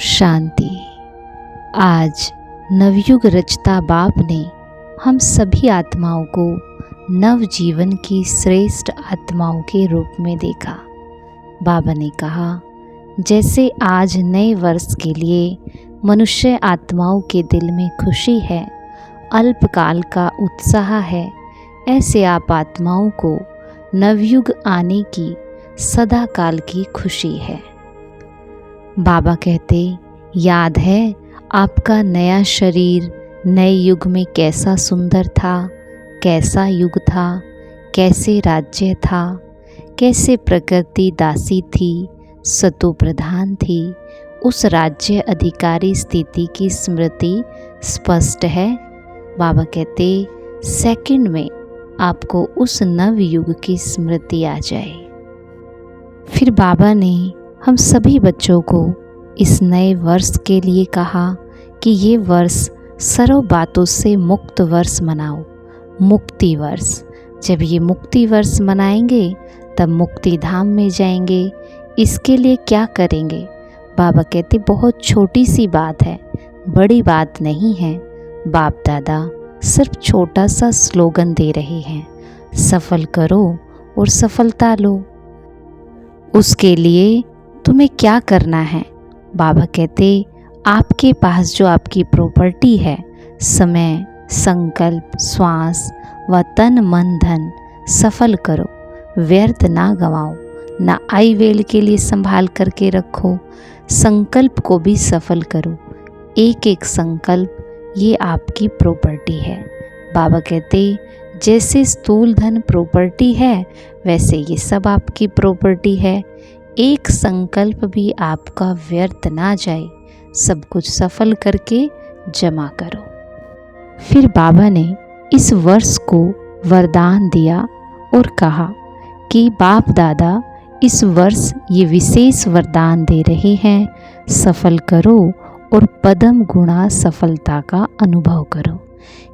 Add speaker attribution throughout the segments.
Speaker 1: शांति। आज नवयुग रचता बाप ने हम सभी आत्माओं को नव जीवन की श्रेष्ठ आत्माओं के रूप में देखा। बाबा ने कहा, जैसे आज नए वर्ष के लिए मनुष्य आत्माओं के दिल में खुशी है, अल्पकाल का उत्साह है, ऐसे आप आत्माओं को नवयुग आने की सदा काल की खुशी है। बाबा कहते, याद है आपका नया शरीर नए युग में कैसा सुंदर था, कैसा युग था, कैसे राज्य था, कैसे प्रकृति दासी थी, सतो प्रधान थी। उस राज्य अधिकारी स्थिति की स्मृति स्पष्ट है। बाबा कहते, सेकंड में आपको उस नव युग की स्मृति आ जाए। फिर बाबा ने हम सभी बच्चों को इस नए वर्ष के लिए कहा कि ये वर्ष सर्व बातों से मुक्त वर्ष मनाओ, मुक्ति वर्ष। जब ये मुक्ति वर्ष मनाएंगे तब मुक्ति धाम में जाएंगे। इसके लिए क्या करेंगे? बाबा कहते, बहुत छोटी सी बात है, बड़ी बात नहीं है। बाप दादा सिर्फ छोटा सा स्लोगन दे रहे हैं, सफल करो और सफलता लो। उसके लिए तुम्हें क्या करना है? बाबा कहते, आपके पास जो आपकी प्रॉपर्टी है, समय, संकल्प, श्वास व तन मन धन, सफल करो, व्यर्थ ना गंवाओ, ना आई वेल के लिए संभाल करके रखो। संकल्प को भी सफल करो। एक एक संकल्प ये आपकी प्रॉपर्टी है। बाबा कहते, जैसे स्थूल धन प्रॉपर्टी है, वैसे ये सब आपकी प्रॉपर्टी है। एक संकल्प भी आपका व्यर्थ ना जाए, सब कुछ सफल करके जमा करो। फिर बाबा ने इस वर्ष को वरदान दिया और कहा कि बाप दादा इस वर्ष ये विशेष वरदान दे रहे हैं, सफल करो और पदम गुणा सफलता का अनुभव करो।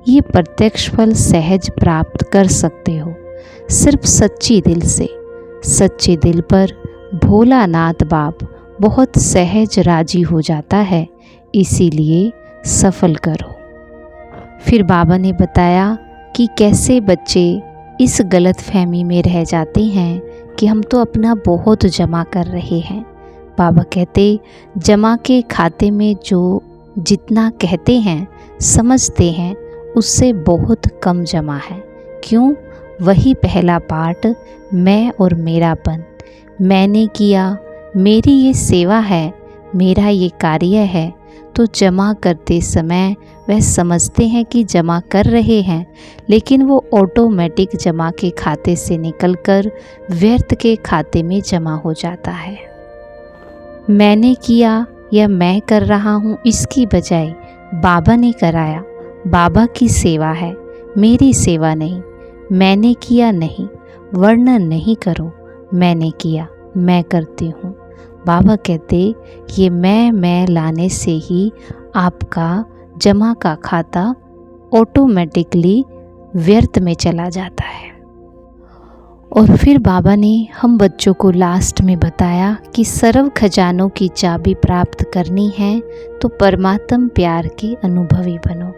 Speaker 1: ये प्रत्यक्ष फल सहज प्राप्त कर सकते हो, सिर्फ सच्ची दिल से। सच्चे दिल पर भोलानाथ बाप बहुत सहज राजी हो जाता है, इसीलिए सफल करो। फिर बाबा ने बताया कि कैसे बच्चे इस गलत फहमी में रह जाते हैं कि हम तो अपना बहुत जमा कर रहे हैं। बाबा कहते, जमा के खाते में जो जितना कहते हैं, समझते हैं, उससे बहुत कम जमा है। क्यों? वही पहला पार्ट, मैं और मेरापन। मैंने किया, मेरी ये सेवा है, मेरा ये कार्य है। तो जमा करते समय वह समझते हैं कि जमा कर रहे हैं, लेकिन वो ऑटोमेटिक जमा के खाते से निकलकर व्यर्थ के खाते में जमा हो जाता है। मैंने किया या मैं कर रहा हूँ, इसकी बजाय बाबा ने कराया, बाबा की सेवा है, मेरी सेवा नहीं। मैंने किया नहीं, वर्णन नहीं करो, मैंने किया, मैं करती हूँ। बाबा कहते, ये मैं लाने से ही आपका जमा का खाता ऑटोमेटिकली व्यर्थ में चला जाता है। और फिर बाबा ने हम बच्चों को लास्ट में बताया कि सर्व खजानों की चाबी प्राप्त करनी है तो परमात्म प्यार के अनुभवी बनो।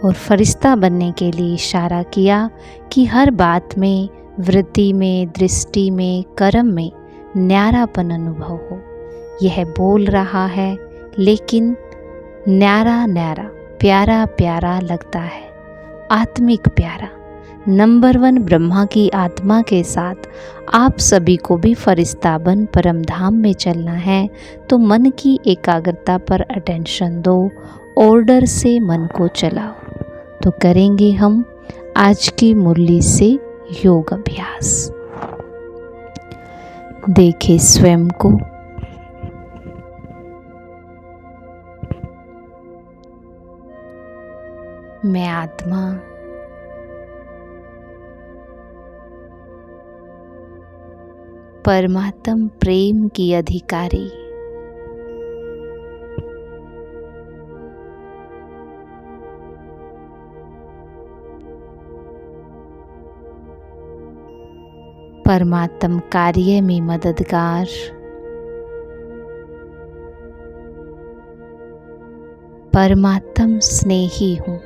Speaker 1: और फरिश्ता बनने के लिए इशारा किया कि हर बात में, वृत्ति में, दृष्टि में, कर्म में न्यारापन अनुभव हो। यह बोल रहा है लेकिन न्यारा न्यारा, प्यारा प्यारा लगता है, आत्मिक प्यारा। नंबर 1 ब्रह्मा की आत्मा के साथ आप सभी को भी फरिश्ता बन परम धाम में चलना है, तो मन की एकाग्रता पर अटेंशन दो, ऑर्डर से मन को चलाओ। तो करेंगे हम आज की मुरली से योग अभ्यास। देखें स्वयं को, मैं आत्मा परमात्म प्रेम की अधिकारी, परमात्म कार्य में मददगार, परमात्म स्नेही हूँ।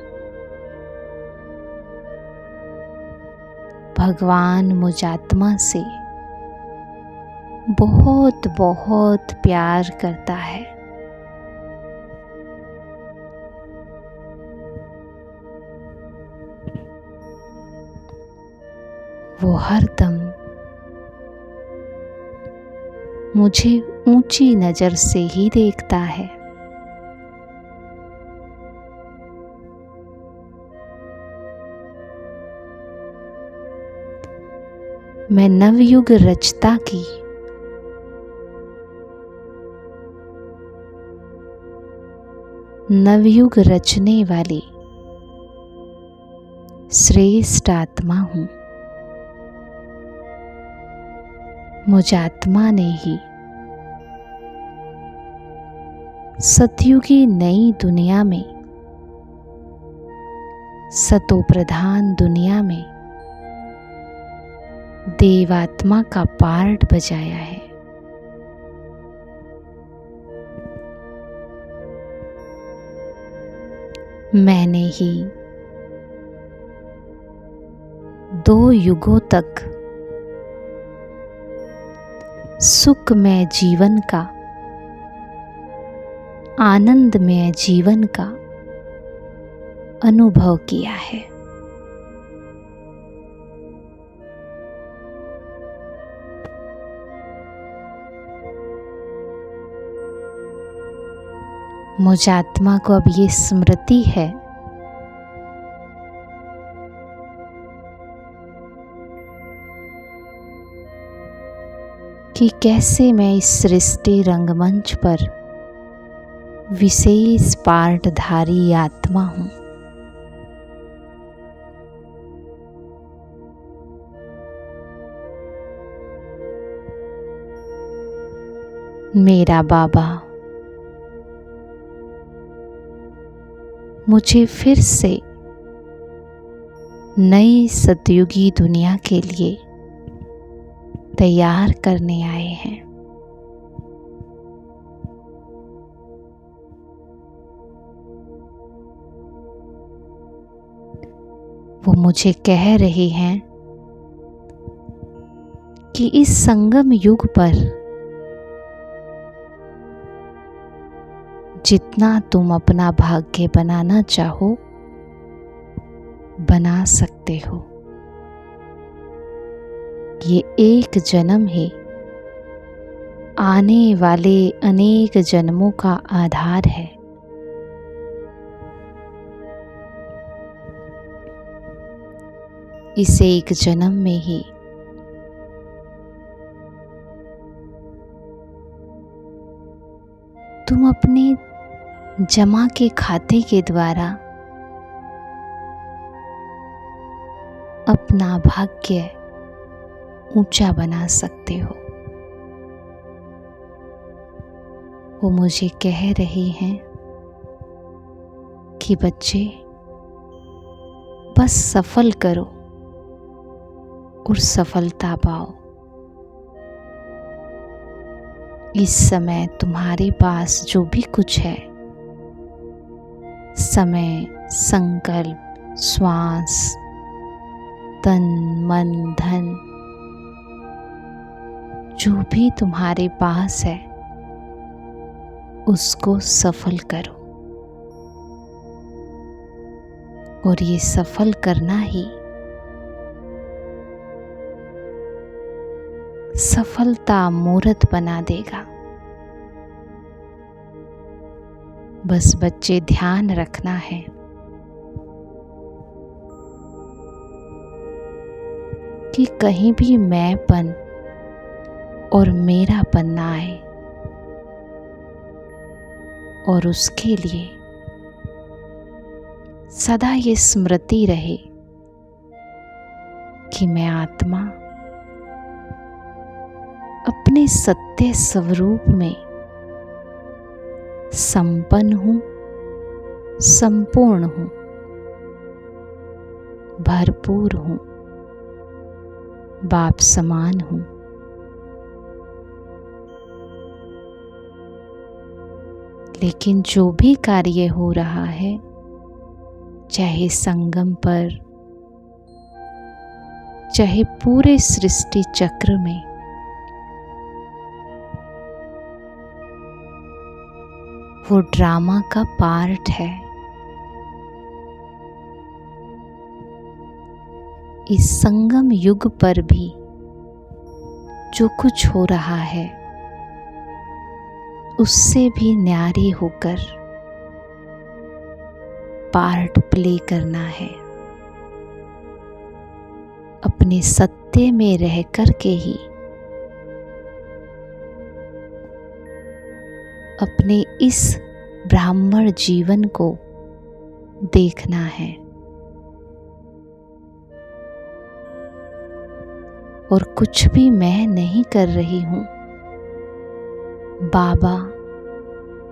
Speaker 1: भगवान मुझ आत्मा से बहुत बहुत प्यार करता है। वो हरदम मुझे ऊंची नजर से ही देखता है। मैं नवयुग रचता की नवयुग रचने वाली श्रेष्ठ आत्मा हूँ। मुझ आत्मा ने ही सतयुगी नई दुनिया में, सतो प्रधान दुनिया में देवात्मा का पार्ट बजाया है। मैंने ही 2 युगों तक सुखमय जीवन का, आनंदमय जीवन का अनुभव किया है। मुझ आत्मा को अब ये स्मृति है कि कैसे मैं इस सृष्टि रंगमंच पर विशेष पार्टधारी आत्मा हूँ। मेरा बाबा मुझे फिर से नई सतयुगी दुनिया के लिए तैयार करने आए हैं। वो मुझे कह रहे हैं कि इस संगम युग पर जितना तुम अपना भाग्य बनाना चाहो, बना सकते हो। ये एक जन्म है, आने वाले अनेक जन्मों का आधार है। इस एक जन्म में ही तुम अपने जमा के खाते के द्वारा अपना भाग्य ऊंचा बना सकते हो। वो मुझे कह रहे हैं कि बच्चे बस सफल करो और सफलता पाओ। इस समय तुम्हारे पास जो भी कुछ है, समय, संकल्प, श्वास, तन, मन, धन, जो भी तुम्हारे पास है उसको सफल करो। और ये सफल करना ही सफलता मूर्त बना देगा। बस बच्चे ध्यान रखना है कि कहीं भी मैंपन और मेरापन ना आए, और उसके लिए सदा ये स्मृति रहे कि मैं आत्मा अपने सत्य स्वरूप में संपन्न हूँ, संपूर्ण हूँ, भरपूर हूँ, बाप समान हूँ। लेकिन जो भी कार्य हो रहा है, चाहे संगम पर, चाहे पूरे सृष्टि चक्र में, वो ड्रामा का पार्ट है। इस संगम युग पर भी जो कुछ हो रहा है, उससे भी न्यारी होकर पार्ट प्ले करना है। अपने सत्य में रह कर के ही अपने इस ब्राह्मण जीवन को देखना है। और कुछ भी मैं नहीं कर रही हूँ, बाबा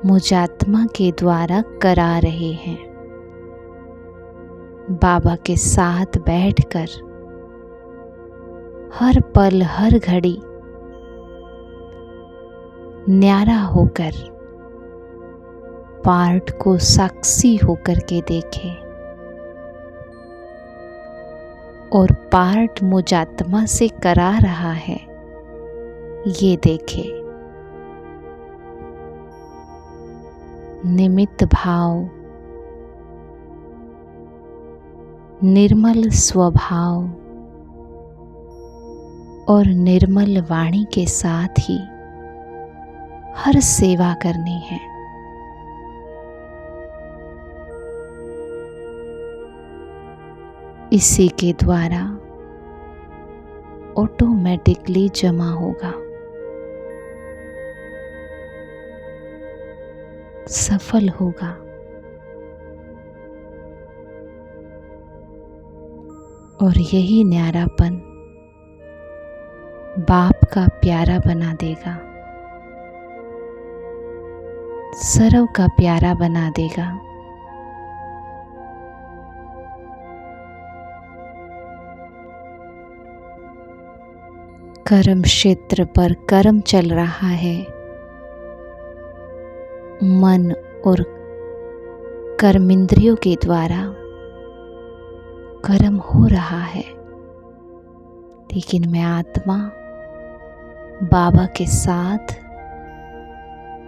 Speaker 1: मुझात्मा के द्वारा करा रहे हैं। बाबा के साथ बैठकर हर पल हर घड़ी न्यारा होकर पार्ट को साक्षी होकर के देखे और पार्ट मुझात्मा से करा रहा है, ये देखे। निमित्त भाव, निर्मल स्वभाव और निर्मल वाणी के साथ ही हर सेवा करनी है। इसी के द्वारा ऑटोमेटिकली जमा होगा, सफल होगा। और यही न्यारापन बाप का प्यारा बना देगा, सर्व का प्यारा बना देगा। कर्म क्षेत्र पर कर्म चल रहा है, मन और कर्मेंद्रियों के द्वारा कर्म हो रहा है, लेकिन मैं आत्मा बाबा के साथ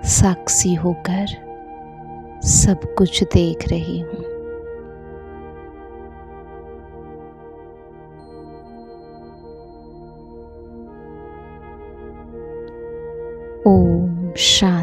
Speaker 1: साक्षी होकर सब कुछ देख रही हूँ। ओम शांति।